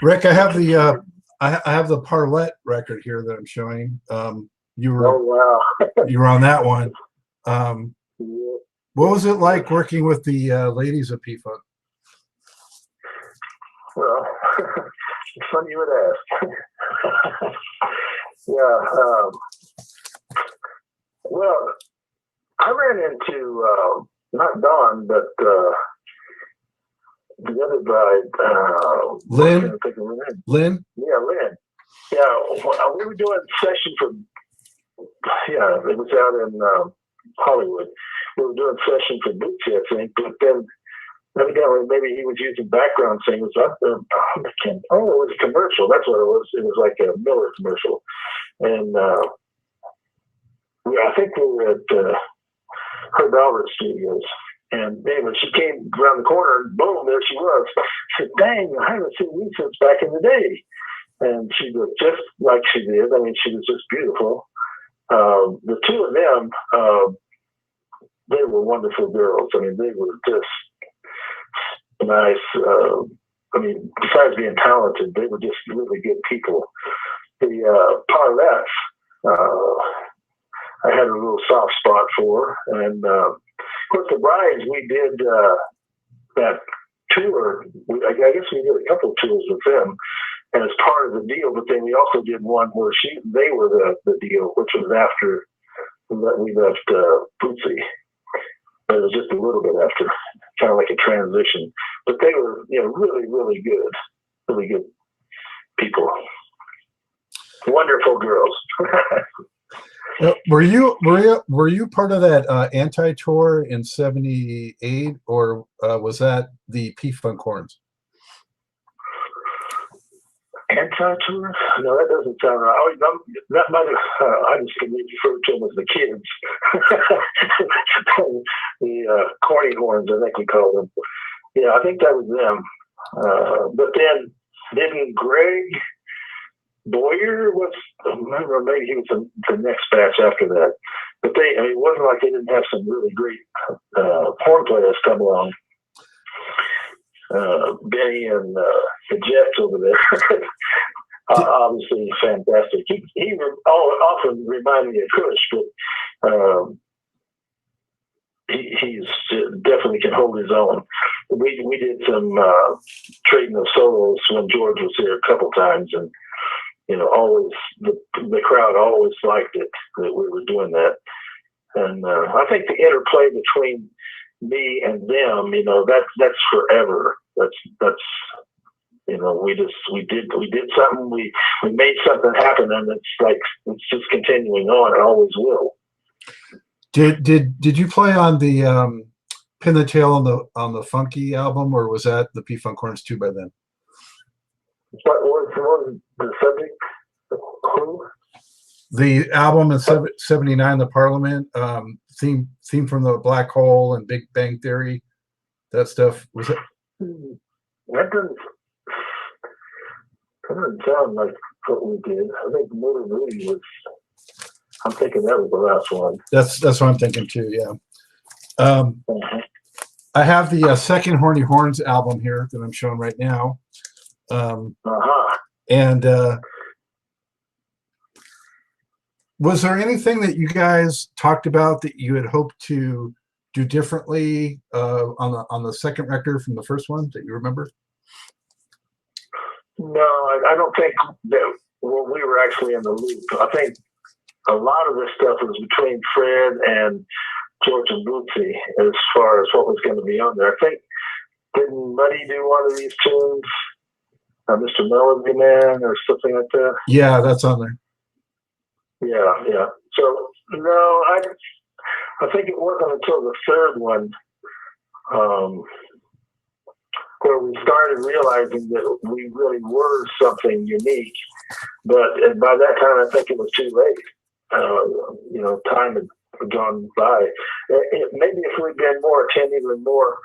Rick, I have the I have the Parlette record here that I'm showing. You were Oh wow! you were on that one. Yeah. What was it like working with the ladies of P-Funk? Well, it's funny you would ask. Yeah. Well, I ran into not Dawn, but the other bride. Lynn. Lynn. Yeah, Lynn. Yeah, we were doing a session for. Yeah, it was out in Hollywood. We were doing a session for Bootsy, I think, but then evidently maybe he was using background singers. Oh, it was a commercial. That's what it was. It was like a Miller commercial, and I think we were at Herb Albert Studios. And anyway, she came around the corner, and boom, there she was. I said, "Dang, I haven't seen you since back in the day." And she looked just like she did. I mean, she was just beautiful. The two of them, they were wonderful girls. I mean, they were just nice. I mean, besides being talented, they were just really good people. The Parlettes, I had a little soft spot for. And of course, the brides, we did that tour. I guess we did a couple of tours with them as part of the deal, but then we also did one where they were the deal, which was after we left Bootsy. It was just a little bit after, kind of like a transition. But they were, really, really good people. Wonderful girls. Were you part of that anti-tour in '78, or was that the P-Funk horns? Anti-tour? No, that doesn't sound right. That might have. I just refer to them as the kids, the corny horns, I think we call them. Yeah, I think that was them. But then didn't Greg Boyer was? I remember maybe he was the next batch after that. But it wasn't like they didn't have some really great horn players come along. Benny and the Jets over there. Obviously fantastic. He often reminded me of Kush, but he's definitely can hold his own. We did some trading of solos when George was here a couple times, and always the crowd always liked it that we were doing that. And I think the interplay between me and them, that's forever. That's we did something, we made something happen, and it's just continuing on. It always will. Did you play on the Pin the Tail on the Funky album, or was that the P-Funk horns too by then? What was the subject? Who? The album in '79, the Parliament theme from the Black Hole and Big Bang Theory, that stuff, was it? That doesn't sound like what we did. I think Motor Moody was. I'm thinking that was the last one. That's what I'm thinking too. Yeah. I have the second Horny Horns album here that I'm showing right now. And was there anything that you guys talked about that you had hoped to do differently on the second record from the first one that you remember? No, I don't think that we were actually in the loop. I think a lot of this stuff was between Fred and George and Bootsy as far as what was going to be on there. I think, didn't Muddy do one of these tunes? Mr. Melody Man or something like that? Yeah, that's on there. Yeah. So, no, I think it wasn't until the third one where we started realizing that we really were something unique. But by that time, I think it was too late. Time had gone by. Maybe if we'd been more attentive and more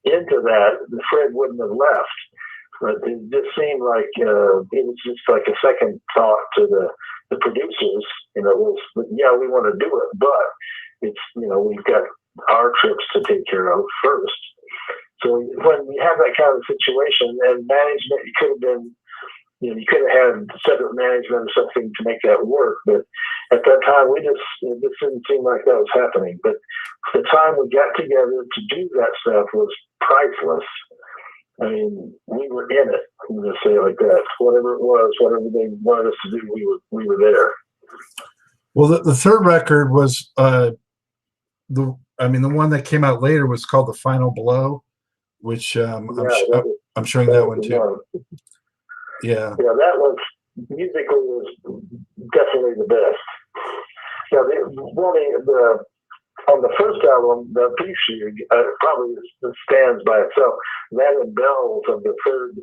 into that, Fred wouldn't have left. But it just seemed like it was just like a second thought to the producers. We want to do it, but it's we've got our trips to take care of first. So when you have that kind of situation and management, you could have been, you could have had separate management or something to make that work. But at that time, it just didn't seem like that was happening. But the time we got together to do that stuff was priceless. I mean, we were in it. I'm going to say it like that. Whatever it was, whatever they wanted us to do, we were there. Well, the third record was the one that came out later was called The Final Blow, which I'm showing that one too. Yeah. Yeah, that was musically was definitely the best. Yeah, on the first album, the piece probably stands by itself. That and Bells of the third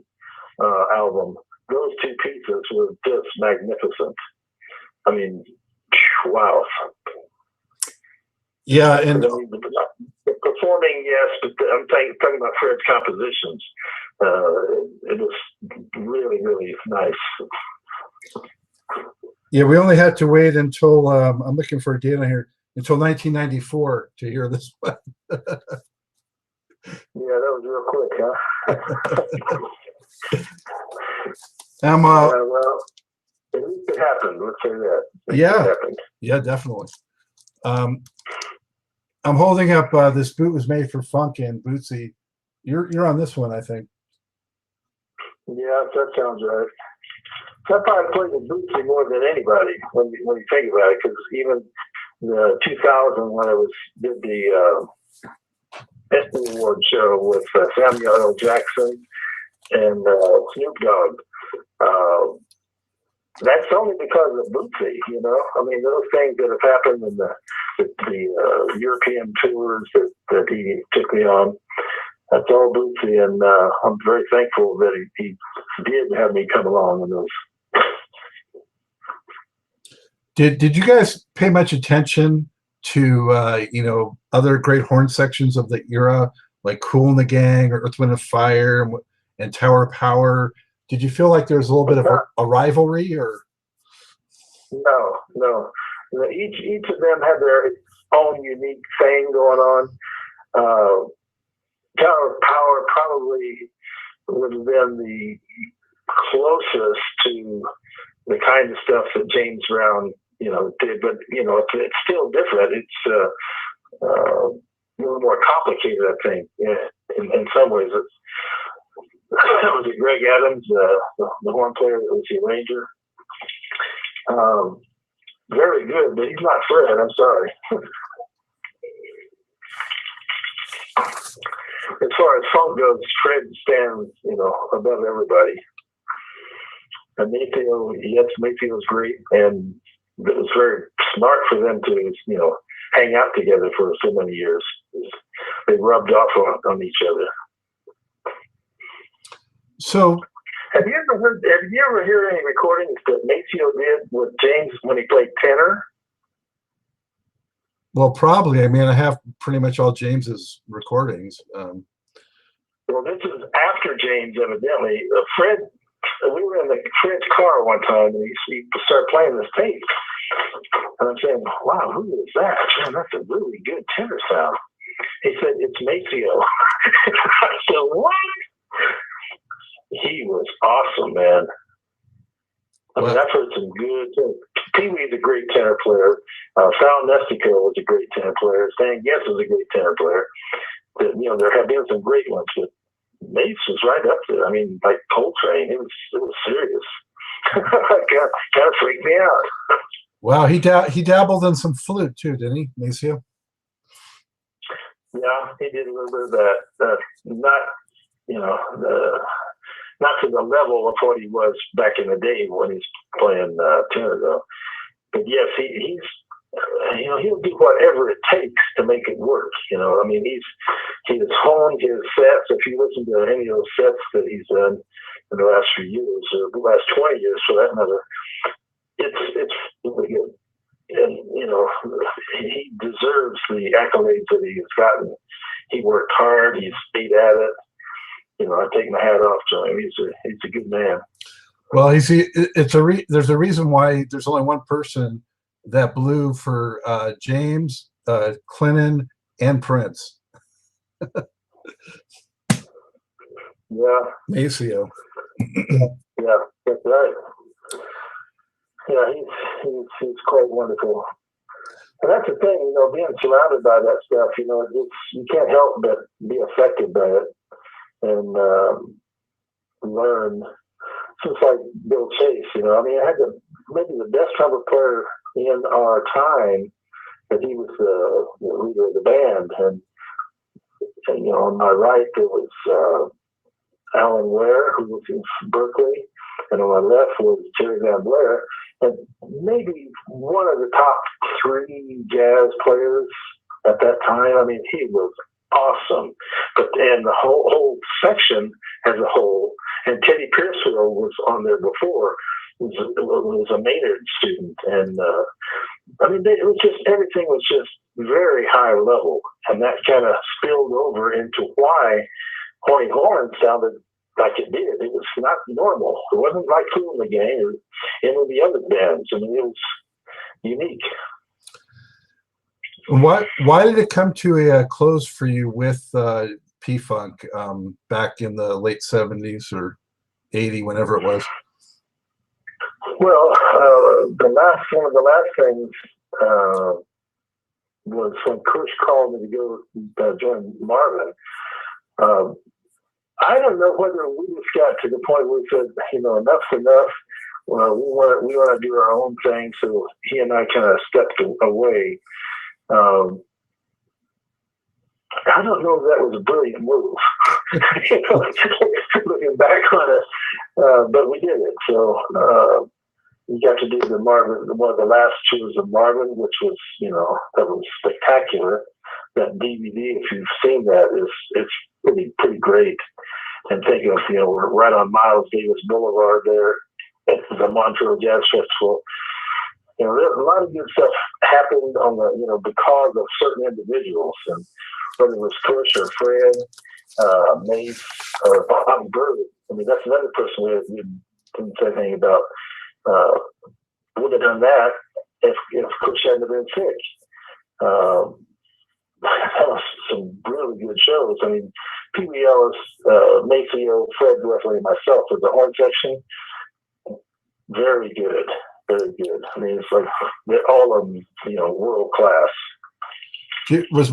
album, those two pieces were just magnificent. I mean, wow. Yeah, and the performing, yes, but I'm talking about Fred's compositions. It was really, really nice. Yeah, we only had to wait until I'm looking for a date on here, until 1994 to hear this one. Yeah, that was real quick, huh? Well, at least it happened. Let's say that. Yeah, definitely. I'm holding up This Boot Was Made for Funk, and Bootsy, you're on this one, I think. Yeah, that sounds right. I probably played with Bootsy more than anybody when you think about it, because even the 2000 when I did the Emmy Award show with Samuel L. Jackson and Snoop Dogg. That's only because of Bootsy, I mean, those things that have happened in the European tours that he took me on, that's all Bootsy, and I'm very thankful that he did have me come along in those. Did you guys pay much attention to other great horn sections of the era, like Kool and the Gang or Earth, Wind and Fire and Tower of Power? Did you feel like there was a little bit of a rivalry, or? No. Each of them had their own unique thing going on. Tower of Power probably would have been the closest to the kind of stuff that James Brown, did, but it's still different. It's a little more complicated, I think. Yeah, in some ways, it was Greg Adams, the horn player that was the arranger. Very good, but he's not Fred. I'm sorry. As far as funk goes, Fred stands, above everybody. And Maceo's great, and it was very smart for them to, hang out together for so many years. They rubbed off on each other. So, have you ever heard any recordings that Maceo did with James when he played tenor? Well, probably. I mean, I have pretty much all James's recordings. Well, this is after James, evidently. Fred, we were in Fred's car one time, and he started playing this tape. And I'm saying, wow, who is that? Man, that's a really good tenor sound. He said, it's Maceo. I said, what? He was awesome, man. I mean, I've heard some good things. Pee Wee's a great tenor player. Sal Nestico was a great tenor player. Stan Getz was a great tenor player. There have been some great ones, but Mace was right up there. I mean, like Coltrane, it was serious. kind of freaked me out. Wow, he dabbled in some flute too, didn't he, Maceo? Yeah, he did a little bit of that. Not to the level of what he was back in the day when he's playing tenor, though. But yes, he'll do whatever it takes to make it work. I mean, he has honed his sets. If you listen to any of those sets that he's done in the last few years, or the last 20 years for that matter, it's really good. And he deserves the accolades that he has gotten. He worked hard. He stayed at it. I take my hat off to him. He's a good man. Well, there's a reason why there's only one person that blew for James, Clinton, and Prince. Yeah. Maceo. Yeah, that's right. Yeah, he's quite wonderful. And that's the thing, you know, being surrounded by that stuff, you know, you can't help but be affected by it and learn. Just like Bill Chase, you know, I mean, I had maybe the best trumpet player in our time, but he was the leader of the band. And, you know, on my right, there was Alan Ware, who was in Berkeley, and on my left was Jerry Van Blair, and maybe one of the top 3 jazz players at that time. I mean, he was awesome, and the whole section as a whole. And Teddy Pierceville was on there before. Was a Maynard student, and I mean, it was just everything was just very high level, and that kind of spilled over into why Horny Horn sounded like it did. It was not normal. It wasn't like Kool and the Gang or any of the other bands. I mean, it was unique. Why did it come to a close for you with P-Funk back in the late 70s or 80, whenever it was? Well, one of the last things was when Kush called me to go join Marvin. I don't know whether we just got to the point where we said, you know, enough's enough. We want to do our own thing. So he and I kind of stepped away. I don't know if that was a brilliant move, you know, looking back on it, but we did it. So we got to do one of the last tours of Marvin, which was, you know, that was spectacular. That DVD, if you've seen that, it's pretty great. And think of, you know, we're right on Miles Davis Boulevard there at the Montreux Jazz Festival. You know, a lot of good stuff happened on the, you know, because of certain individuals, and whether it was Kush or Fred, Mace, or Bobby Bird. I mean, that's another person we didn't say anything about. Would have done that if Kush hadn't been sick. That was some really good shows. I mean, Pee Wee Ellis, Maceo, Fred Wesley, and myself with the horn section, very good, very good. I mean, it's like they're all of them, you know, world class. Was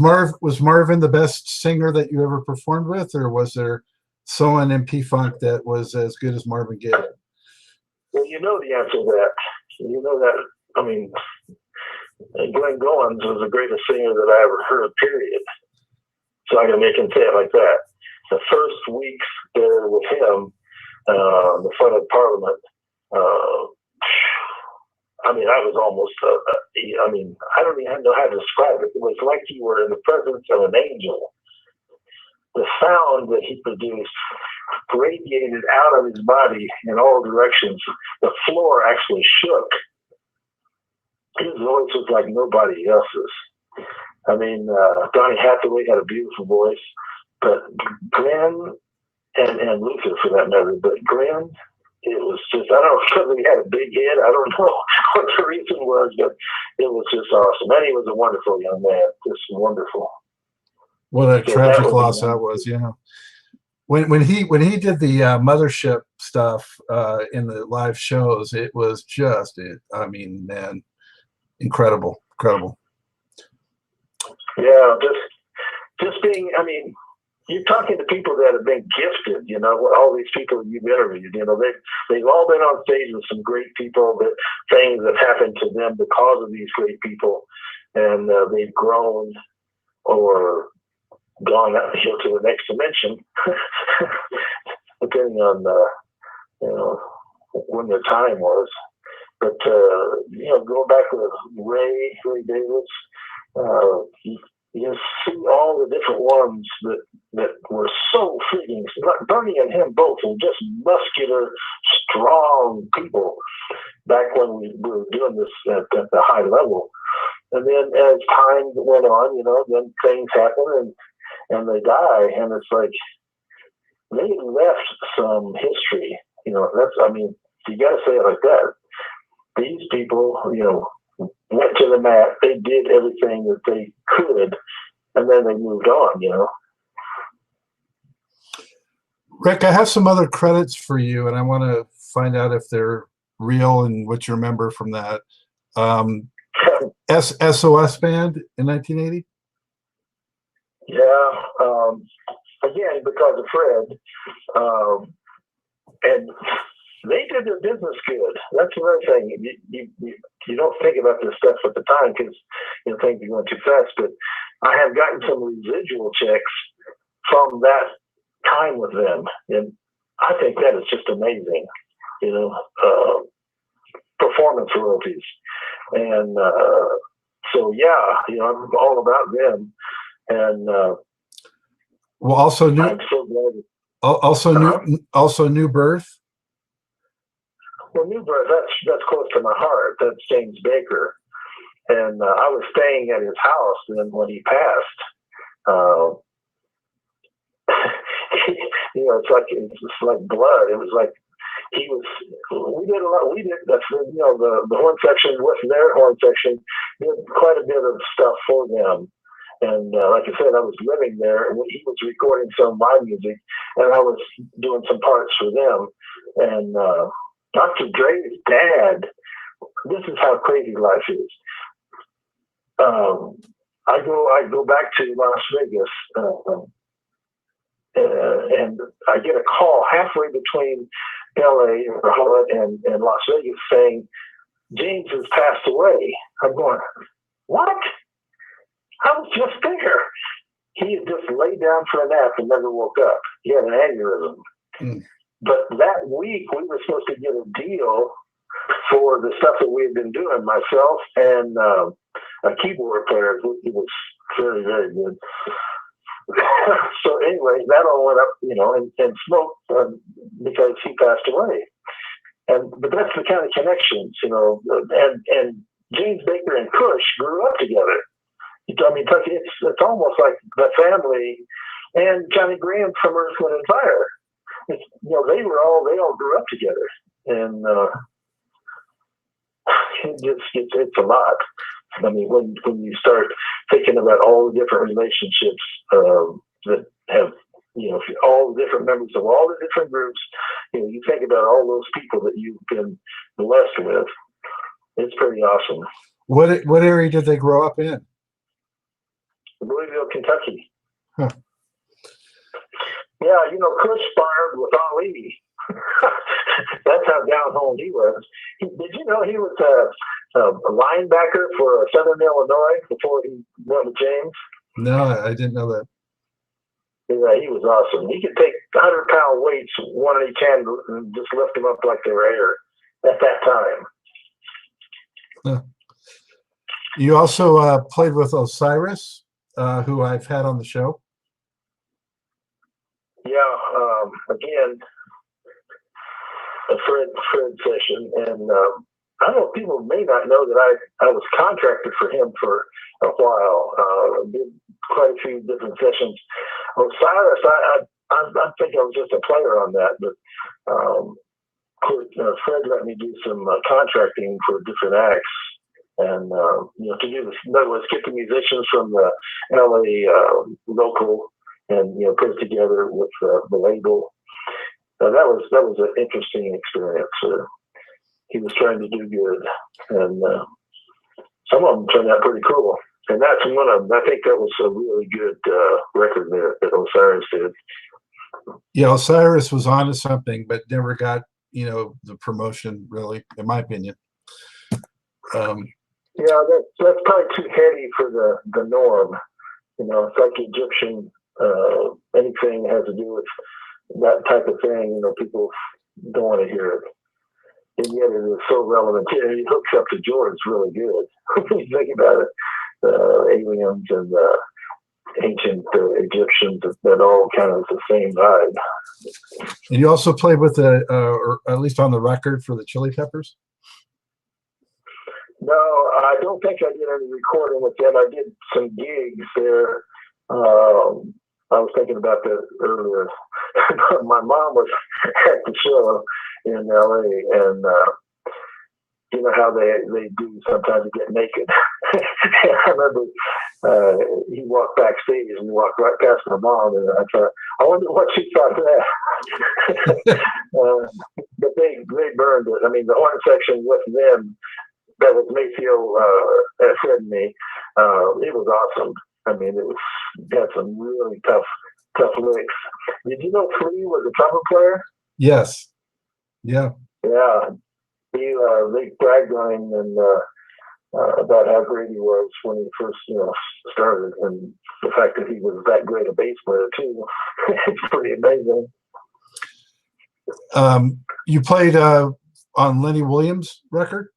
Marvin the best singer that you ever performed with, or was there someone in P-Funk that was as good as Marvin Gaye? Well, you know the answer to that. You know that. I mean, Glenn Goins was the greatest singer that I ever heard, period. So I'm going to make him say it like that. The first weeks there with him, the front of Parliament, I mean, I was almost, I mean, I don't even know how to describe it. It was like you were in the presence of an angel. The sound that he produced radiated out of his body in all directions. The floor actually shook. His voice was like nobody else's. I mean, Donny Hathaway had a beautiful voice, but Glenn and Luther for that matter, but Glenn, it was just, I don't know, because he had a big head. I don't know what the reason was, but it was just awesome. And he was a wonderful young man, just wonderful. What a tragic loss that was, yeah. When he did the Mothership stuff in the live shows, it was just, I mean, man, incredible. Yeah, just being, I mean, you're talking to people that have been gifted, you know, all these people you've interviewed, you know, they've all been on stage with some great people, that things have happened to them because of these great people, and they've grown or gone out here to the next dimension, depending on, you know, when their time was. But, you know, going back with Ray Davis, you see all the different ones that were so freaking, Bernie and him both were just muscular, strong people back when we were doing this at the high level. And then as time went on, you know, then things happen and they die. And it's like, they left some history, you know, that's, I mean, you got to say it like that. These people, you know, went to the mat, they did everything that they could, and then they moved on, you know. Rick, I have some other credits for you, and I want to find out if they're real and what you remember from that. SOS Band in 1980? Yeah. Again, because of Fred. And they did their business good. That's another thing. You don't think about this stuff at the time because things are going too fast. But I have gotten some residual checks from that time with them, and I think that is just amazing. Performance royalties, and so yeah, I'm all about them. And well, also new. I'm so glad. Also New Birth. Well, New Birth, that's close to my heart. That's James Baker, and I was staying at his house, and then when he passed, it's like blood. It was like we did a lot. We did that's the horn section with their horn section did quite a bit of stuff for them. And like I said, I was living there, and he was recording some of my music, and I was doing some parts for them. And Dr. Dre's dad, this is how crazy life is. I go back to Las Vegas, and I get a call halfway between LA and Las Vegas saying James has passed away. I'm going, what? I was just there. He had just laid down for a nap and never woke up. He had an aneurysm. Mm. But that week, we were supposed to get a deal for the stuff that we had been doing, myself and a keyboard player. He was very, very good. So anyway, that all went up, and smoke because he passed away. But that's the kind of connections, and James Baker and Kush grew up together. I mean, it's almost like the family and Johnny Graham from Earth, Wind and Fire. They all grew up together, and it's a lot. I mean, when you start thinking about all the different relationships that have, all the different members of all the different groups, you think about all those people that you've been blessed with. It's pretty awesome. What area did they grow up in? Louisville, Kentucky. Huh. Yeah, Kush sparred with Ali. That's how down home he was. Did you know he was a linebacker for Southern Illinois before he went with James? No, I didn't know that. Yeah, he was awesome. He could take 100-pound weights, one in each hand, and just lift them up like they were air at that time. Huh. You also played with Osiris, who I've had on the show. Yeah, again, a Fred session, and I don't know, people may not know that I was contracted for him for a while. Did quite a few different sessions. Osiris, I think I was just a player on that, but Fred let me do some contracting for different acts, and to do this. In other words, get the musicians from the LA local, and put it together with the label. That was an interesting experience. He was trying to do good, and some of them turned out pretty cool. And that's one of them. I think that was a really good record there that Osiris did. Yeah, Osiris was onto something, but never got the promotion, really, in my opinion. Yeah, that's probably too heady for the norm. It's like Egyptian. Anything that has to do with that type of thing, people don't want to hear it. And yet it is so relevant. He hooks up to George really good. When you think about it, aliens and ancient Egyptians, that all kind of the same vibe. And you also played with or at least on the record, for the Chili Peppers? No, I don't think I did any recording with them. I did some gigs there. I was thinking about that earlier. My mom was at the show in LA, and you know how they do sometimes, they get naked. I remember he walked backstage and he walked right past my mom, and I thought, I wonder what she thought of that. But they burned it. I mean, the horn section with them, that was Maceo, Fred and me. It was awesome. I mean, it had some really tough licks. Did you know Flea was a trumpet player? Yes. Yeah. Yeah. They bragged on him and about how great he was when he first, started, and the fact that he was that great a bass player too. It's pretty amazing. You played on Lenny Williams' record,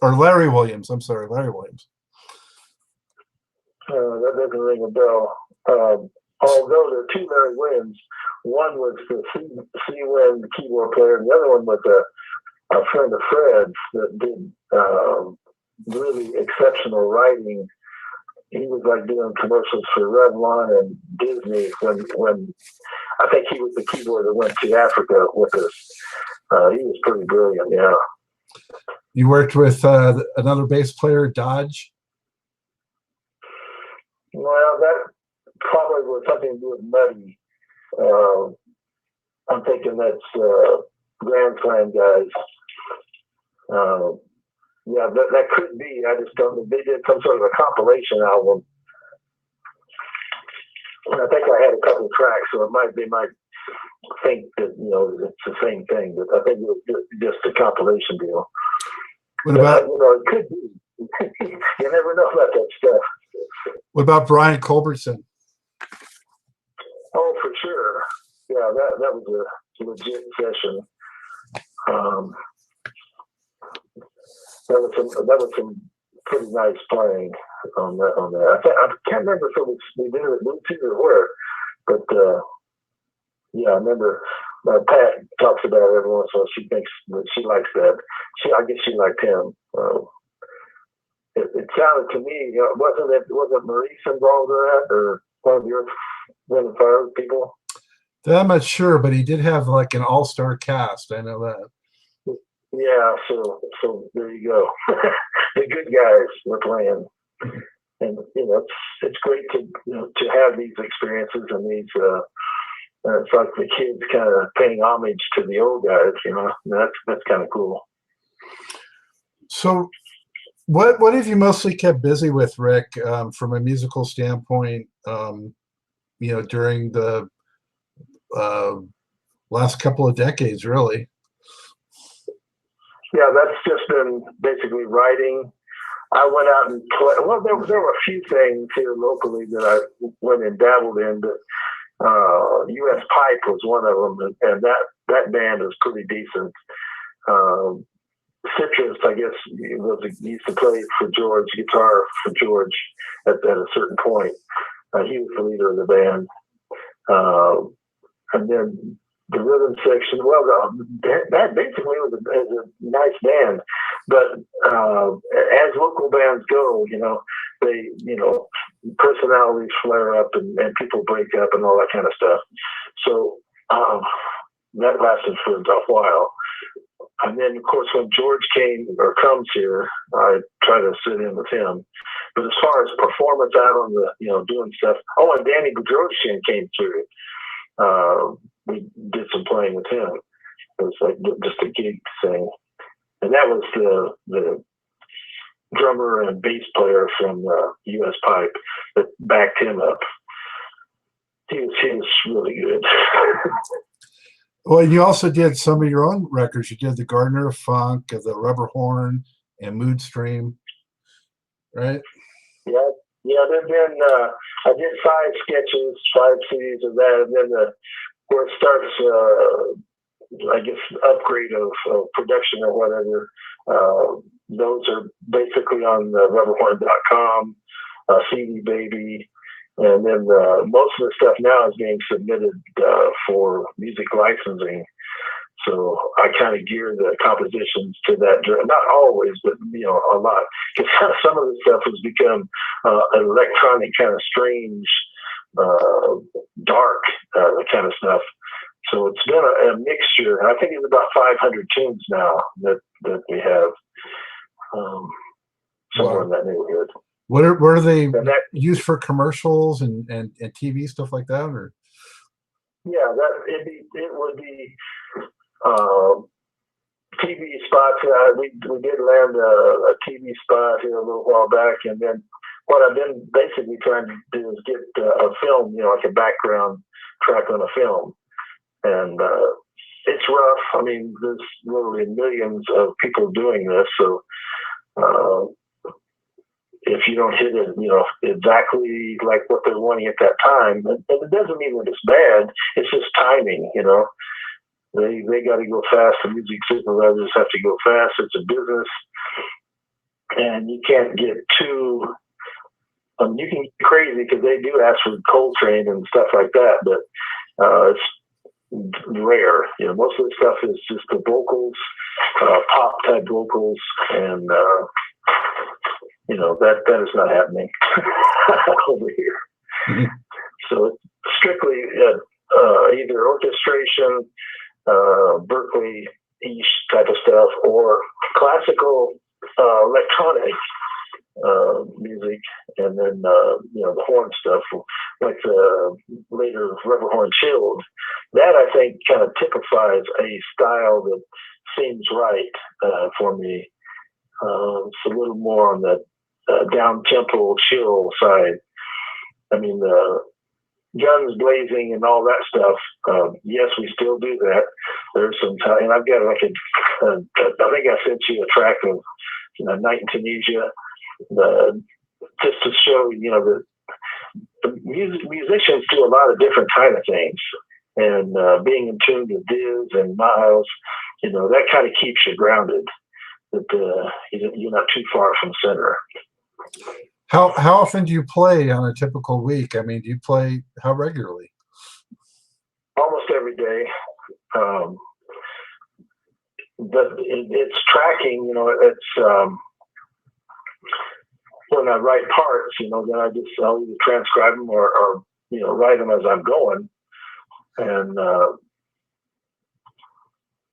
or Larry Williams? I'm sorry, Larry Williams. That doesn't ring a bell. Although there are two Larry Williams. One was the C-Win keyboard player, and the other one was a friend of Fred's that did really exceptional writing. He was like doing commercials for Revlon and Disney when I think he was the keyboard that went to Africa with us. He was pretty brilliant, yeah. You worked with another bass player, Dodge? Well, that probably was something to do with Muddy. I'm thinking that's Grand Slam guys. Yeah, that could be. I just don't know. They did some sort of a compilation album. And I think I had a couple of tracks, so they might think that, it's the same thing, but I think it was just a compilation deal. What about, it could be. You never know about that stuff. What about Brian Culbertson? Oh, for sure. Yeah, that was a legit session. That was some pretty nice playing on that. I can't remember if it was we did it at Bootsy or where, but yeah, I remember Pat talks about it every once in a while. She thinks that she likes that. I guess she liked him. It sounded to me, wasn't Maurice involved in that, or one of your Wind and Fire people? I'm not sure, but he did have like an all-star cast. I know that. Yeah, so there you go. The good guys were playing, and it's great to have these experiences and these. It's like the kids kind of paying homage to the old guys. That's kind of cool. So, what have you mostly kept busy with, Rick, from a musical standpoint? During the last couple of decades, really. Yeah, that's just been basically writing. I went out and played. Well, there were a few things here locally that I went and dabbled in, but U.S. Pipe was one of them, and that band was pretty decent. Citrus, I guess, used to play for George, guitar for George at a certain point. He was the leader of the band. And then the rhythm section, well, that basically was a nice band. But as local bands go, they, personalities flare up and people break up and all that kind of stuff. So that lasted for a while. And then, of course, when George comes here, I try to sit in with him. But as far as performance out on the, doing stuff, and Danny Bedrosian came through. We did some playing with him. It was like just a gig thing. And that was the drummer and bass player from U.S. Pipe that backed him up. He was really good. Well, you also did some of your own records. You did the Gardner of Funk, the Rubber Horn, and Mood Stream, right? Yeah, there've been, I did 5 sketches, 5 CDs of that, and then where it starts, I guess, upgrade of production or whatever, those are basically on rubberhorn.com, CD Baby, and then most of the stuff now is being submitted for music licensing. So I kind of gear the compositions to that. Not always, but a lot. Because some of the stuff has become an electronic kind of strange, dark kind of stuff. So it's been a mixture. I think it's about 500 tunes now that we have somewhere in that neighborhood. What are they And that, used for, commercials and TV stuff like that, or? yeah, it would be uh, TV spots. We did land a TV spot here a little while back, and then what I've been basically trying to do is get a film, like a background track on a film, and it's rough. I mean, there's literally millions of people doing this, so if you don't hit it, exactly like what they're wanting at that time, and it doesn't mean that it's bad. It's just timing, They got to go fast. The music supervisors have to go fast. It's a business, and you can't get too. You can get crazy because they do ask for Coltrane and stuff like that, but it's rare. Most of the stuff is just the vocals, pop type vocals, and that is not happening over here. Mm-hmm. So it's strictly either orchestration, Berkeley-ish type of stuff, or classical electronic music, and then the horn stuff, like the later rubber horn chilled. That I think kind of typifies a style that seems right for me. It's a little more on the down-tempo chill side. I mean, guns blazing and all that stuff. Yes, we still do that. There's some time, and I've got I think I sent you a track of Night in Tunisia, just to show that the musicians do a lot of different kind of things, and being in tune to Diz and Miles, that kind of keeps you grounded. That you're not too far from center. How often do you play on a typical week? I mean, do you play how regularly? Almost every day. But it's tracking, it's when I write parts, then I'll either transcribe them or write them as I'm going. And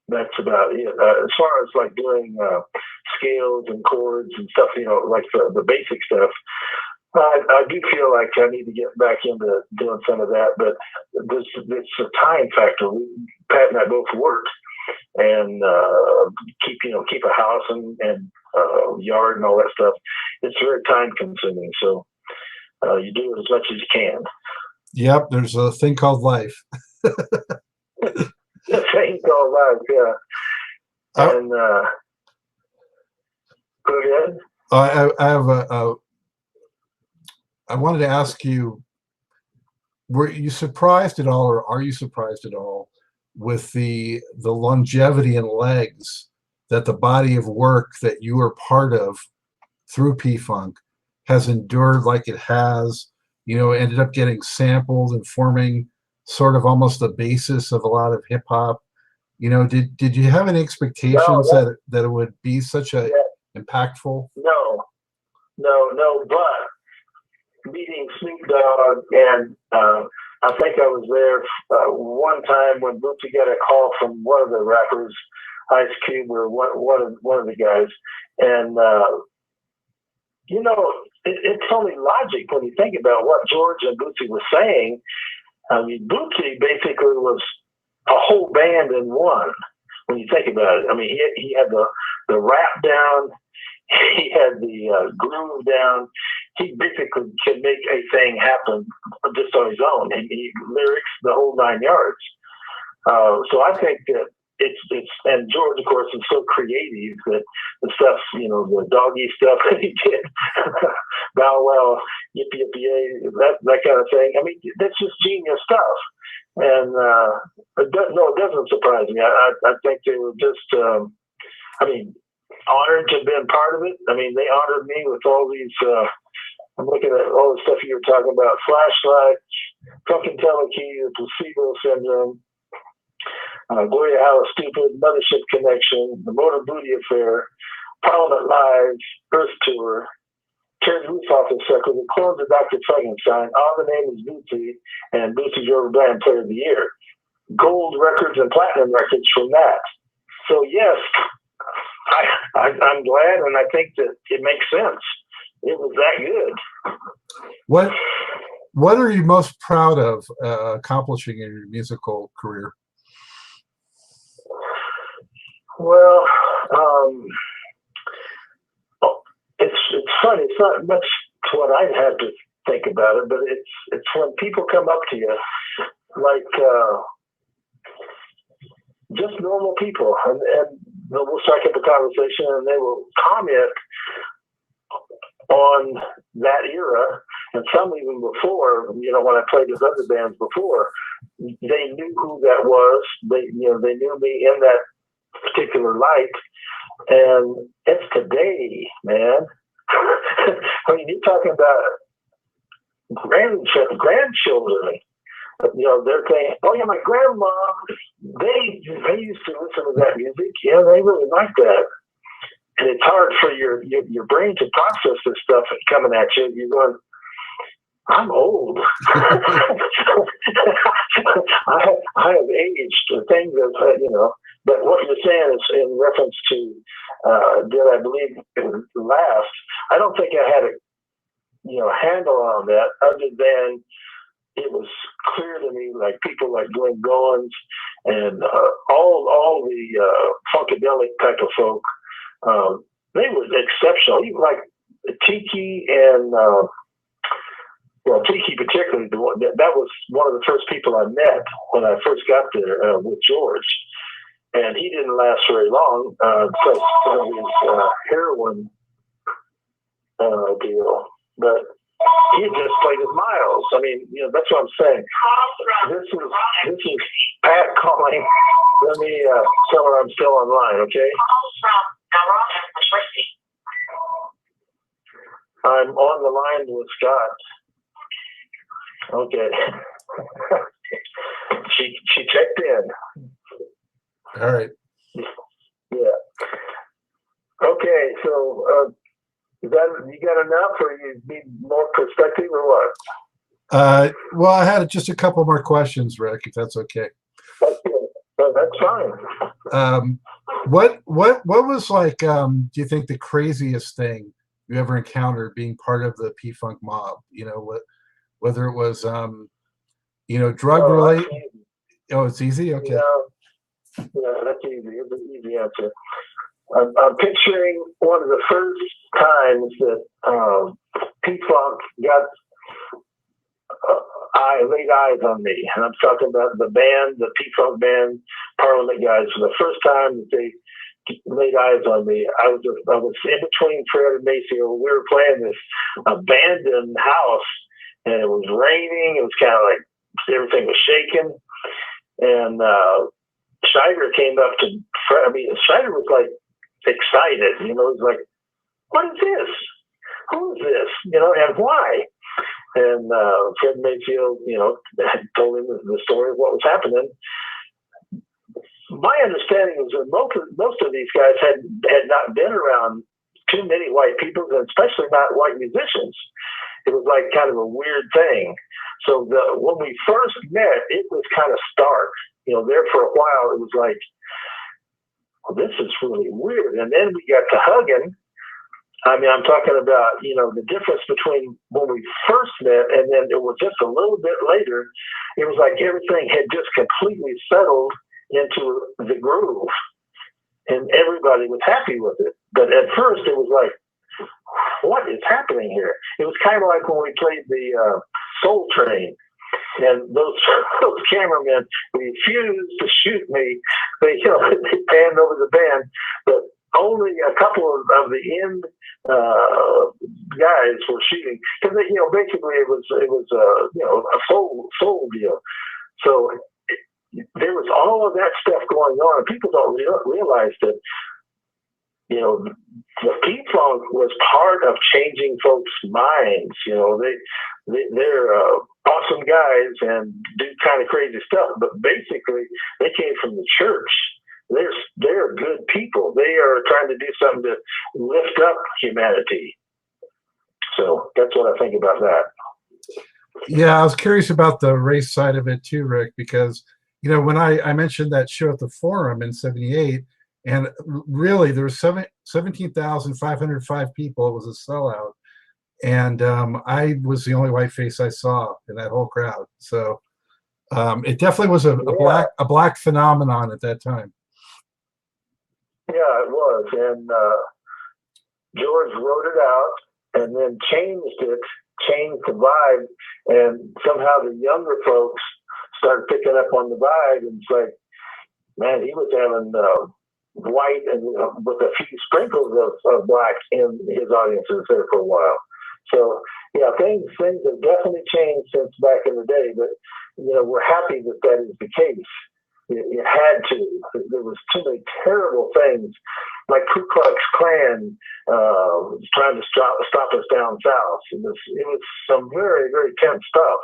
that's about it. As far as like doing scales and chords and stuff, like the basic stuff, I do feel like I need to get back into doing some of that, but it's a time factor. Pat and I both work and keep a house and yard and all that stuff. It's very time consuming, so you do it as much as you can. Yep, there's a thing called life. A thing called life, yeah. And go ahead. I have I wanted to ask you, were you surprised at all, or are you surprised at all with the longevity and legs that the body of work that you are part of through P-Funk has endured like it has, ended up getting sampled and forming sort of almost the basis of a lot of hip hop? Did you have any expectations that it would be such a impactful? No, but meeting Snoop Dogg, and I think I was there one time when Bootsy got a call from one of the rappers, Ice Cube, or one of the guys, and it's only logic when you think about what George and Bootsy were saying. I mean, Bootsy basically was a whole band in one. When you think about it, I mean, he had the rap down, he had the groove down. He basically could make a thing happen just on his own, and lyrics, the whole 9 yards. So I think that it's and George, of course, is so creative that the stuff, the doggy stuff that he did, bow wow, yippee yippee yay, that kind of thing. I mean, that's just genius stuff. And it doesn't surprise me. I think they were just, honored to have been part of it. I mean, they honored me with all these. I'm looking at all the stuff you were talking about: Flashlight, Funkadelic, the Placebo Syndrome, Gloria How Stupid, Mothership Connection, the Motor Booty Affair, Parliament Live, Earth Tour, Tear the Roof Off the Circle, the Clones of Dr. Frankenstein, All the Name is Bootsy, and Bootsy's Rubber Band Player of the Year. Gold records and platinum records from that. So yes, I'm glad, and I think that it makes sense it was that good. What are you most proud of accomplishing in your musical career? Well, it's funny. It's not much what I have to think about it, but it's when people come up to you, like just normal people, and we'll strike up a conversation, and they will comment on that era, and some even before. You know, when I played with other bands before, they knew who that was. They knew me in that particular light, and it's today, man. I mean, you're talking about grandchildren. You know, they're saying, "Oh yeah, my grandma, they used to listen to that music. Yeah, they really like that." And it's hard for your brain to process this stuff coming at you. You're going, "I'm old. I have aged." Things that you know. But what you're saying is in reference to did I believe it would last? I don't think I had a handle on that, other than it was clear to me, like people like Glenn Goins and all the funkadelic type of folk, they were exceptional. Even like Tiki and Tiki particularly, that was one of the first people I met when I first got there with George. And he didn't last very long because of his heroin deal. But he just played with Miles. I mean, that's what I'm saying. This is Pat calling. Let me tell her I'm still online, okay? I'm on the line with Scott. Okay. She checked in. All right. Yeah. Okay, so is that you got enough, or you need more perspective, or what? Well, I had just a couple more questions, Rick, if that's okay. Okay. No, that's fine. What was like? Do you think the craziest thing you ever encountered being part of the P-Funk mob? Whether it was drug related. Oh, it's easy. Okay. Yeah, that's easy. It's an easy answer. I'm picturing one of the first times that P-Funk got laid eyes on me, and I'm talking about the band, the P-Funk band, Parliament guys. For the first time that they laid eyes on me, I was in between Fred and Maceo. We were playing this abandoned house, and it was raining. It was kind of like everything was shaking, and Scheider came up to Fred. I mean, Scheider was like excited. He was like, "What is this? Who is this? And why?" And Fred Maceo, told him the story of what was happening. My understanding was that most of these guys had not been around too many white people, and especially not white musicians. It was like kind of a weird thing. So when we first met, it was kind of stark. There for a while, it was like, well, this is really weird. And then we got to hugging. I mean, I'm talking about, the difference between when we first met and then it was just a little bit later. It was like everything had just completely settled into the groove, and everybody was happy with it. But at first, it was like, what is happening here? It was kind of like when we played the Soul Train. And those cameramen refused to shoot me. They panned over the band, but only a couple of the end guys were shooting, because basically it was a soul deal. So there was all of that stuff going on, and people don't realize that the P-Funk was part of changing folks' minds. They're awesome guys and do kind of crazy stuff, but basically they came from the church. They're good people. They are trying to do something to lift up humanity. So that's what I think about that. Yeah, I was curious about the race side of it too, Rick, because when I mentioned that show at the Forum in '78, and really there were 17,505 people. It was a sellout. and I was the only white face I saw in that whole crowd. So it definitely was a black phenomenon at that time. Yeah, it was, and George wrote it out and then changed the vibe, and somehow the younger folks started picking up on the vibe, and it's like, man, he was having white and with a few sprinkles of black in his audiences there for a while. So yeah, things have definitely changed since back in the day, but we're happy that is the case. It had to. There was too many terrible things, like Ku Klux Klan trying to stop us down south. It was some very, very tense stuff,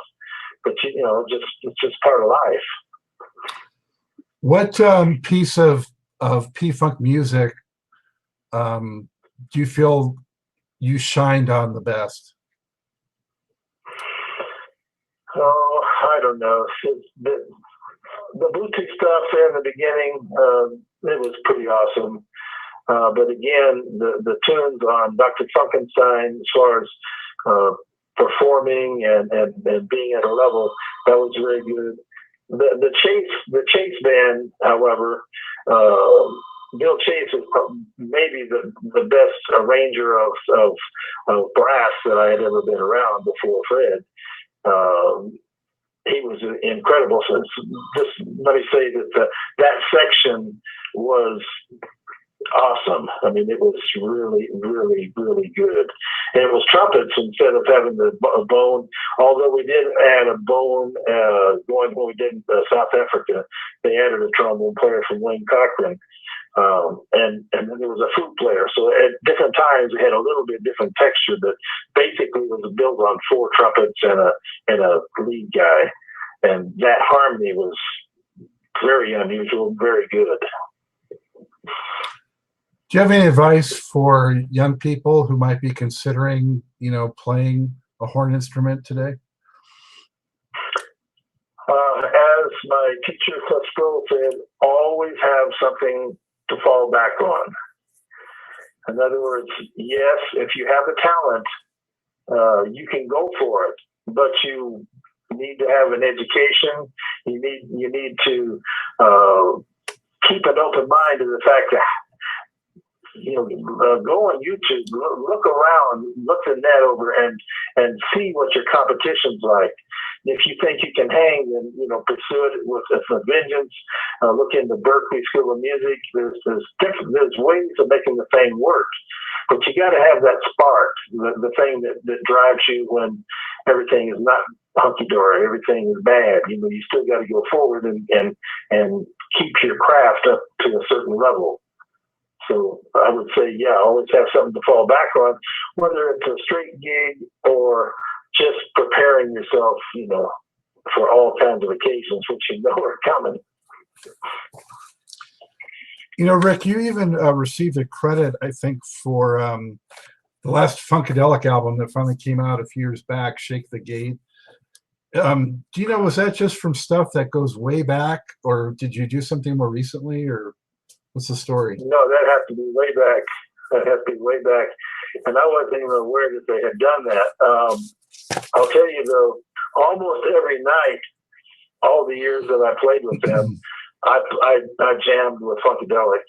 but it's just part of life. What piece of P-Funk music do you feel you shined on the best? Oh, I don't know. The Bootsy stuff in the beginning, it was pretty awesome. But again, the tunes on Dr. Funkenstein, as far as performing and being at a level, that was very good. The Chase band, however, Bill Chase is maybe the best arranger of brass that I had ever been around before Fred. He was incredible. So just let me say that section was awesome. I mean, it was really, really, really good. And it was trumpets instead of having the bone. Although we did add a bone going when we did South Africa, they added a trombone player from Wayne Cochran. And then there was a flute player. So at different times we had a little bit different texture, but basically it was built on 4 trumpets and a lead guy. And that harmony was very unusual, very good. Do you have any advice for young people who might be considering, playing a horn instrument today? As my teacher, Kush said, always have something to fall back on. In other words, yes, if you have the talent, you can go for it, but you need to have an education. You need to keep an open mind to the fact that go on YouTube, look around, look the net over, and see what your competition's like. If you think you can hang, then pursue it with a vengeance. Look into Berkeley School of Music. There's ways of making the thing work, but you got to have that spark, the thing that drives you when everything is not hunky dory, everything is bad. You still got to go forward and keep your craft up to a certain level. So I would say, yeah, always have something to fall back on, whether it's a straight gig or just preparing yourself, for all kinds of occasions, which are coming. Rick, you even received a credit, I think, for the last Funkadelic album that finally came out a few years back, Shake the Gate. Do you know, was that just from stuff that goes way back, or did you do something more recently, or what's the story? No, that has to be way back. And I wasn't even aware that they had done that. I'll tell you, though, almost every night, all the years that I played with them, I jammed with Funkadelic.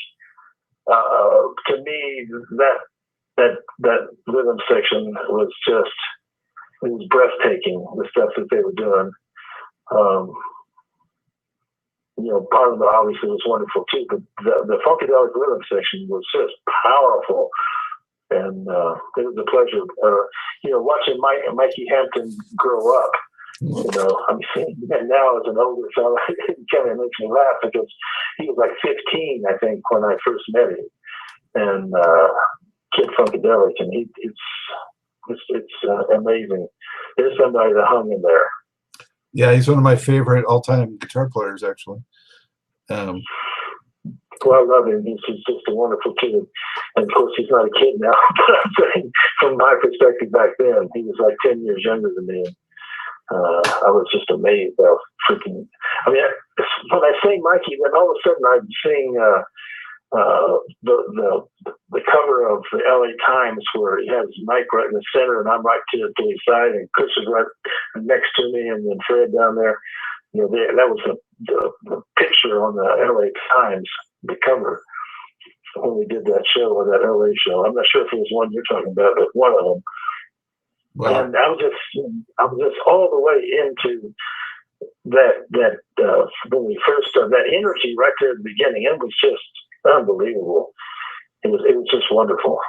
To me, that rhythm section was just, it was breathtaking, the stuff that they were doing. Parliament obviously was wonderful too, but the Funkadelic rhythm section was just powerful. And it was a pleasure, watching Mikey Hampton grow up. I'm seeing him now as an older fellow. It kind of makes me laugh because he was like 15, I think, when I first met him. And Kid Funkadelic, and it's amazing. There's somebody that hung in there. Yeah, he's one of my favorite all-time guitar players, actually. Well, I love him. He's just a wonderful kid. And of course, he's not a kid now. But I'm saying, from my perspective back then, he was like 10 years younger than me. I was just amazed how freaking. I mean, when I sing Mikey, then all of a sudden I'm seeing the cover of the LA Times where he has Mike right in the center and I'm right to his side and Kush is right next to me and then Fred down there. You know, that was the picture on the LA Times, the cover, when we did that show or that LA show. I'm not sure if it was one you're talking about, but one of them. Wow. And I was just all the way into that when we first started, that energy right there at the beginning. It was just unbelievable. It was just wonderful.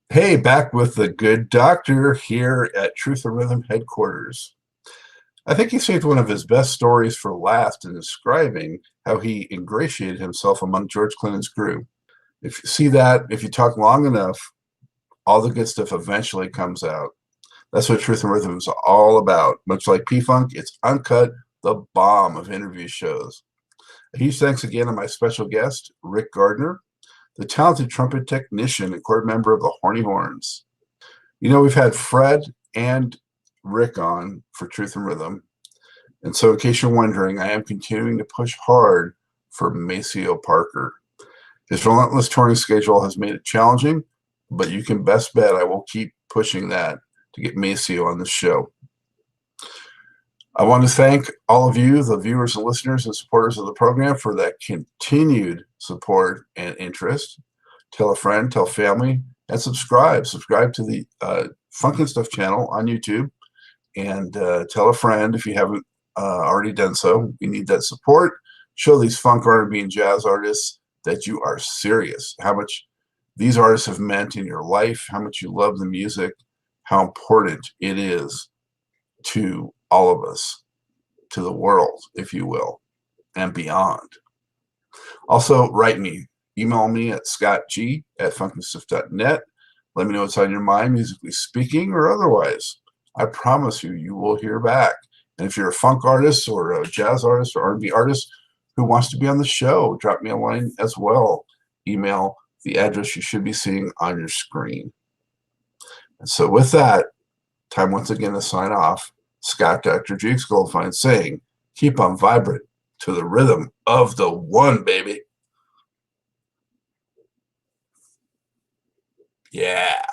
Hey, back with the good doctor here at Truth and Rhythm headquarters. I think he saved one of his best stories for last in describing how he ingratiated himself among George Clinton's crew. If you see that, if you talk long enough, all the good stuff eventually comes out. That's what Truth and Rhythm is all about. Much like P-Funk, it's uncut, the bomb of interview shows. A huge thanks again to my special guest, Rick Gardner, the talented trumpet technician and chord member of the Horny Horns. You know, we've had Fred and Rick on for Truth and Rhythm. And so in case you're wondering, I am continuing to push hard for Maceo Parker. His relentless touring schedule has made it challenging, but you can best bet I will keep pushing that to get Maceo on the show. I want to thank all of you, the viewers and listeners and supporters of the program, for that continued support and interest. Tell a friend, tell family, and subscribe. Subscribe to the Funkin' Stuff channel on YouTube. And tell a friend if you haven't already done so. We need that support. Show these funk, R&B, and jazz artists that you are serious, how much these artists have meant in your life, how much you love the music, how important it is to all of us, to the world, if you will, and beyond. Also, write me. Email me at scottg@funkinstuff.net. Let me know what's on your mind, musically speaking or otherwise. I promise you, you will hear back. And if you're a funk artist or a jazz artist or R&B artist who wants to be on the show, drop me a line as well. Email the address you should be seeing on your screen. And so with that, time once again to sign off. Scott Dr. Jukes Goldfine saying, keep on vibrant to the rhythm of the one, baby. Yeah.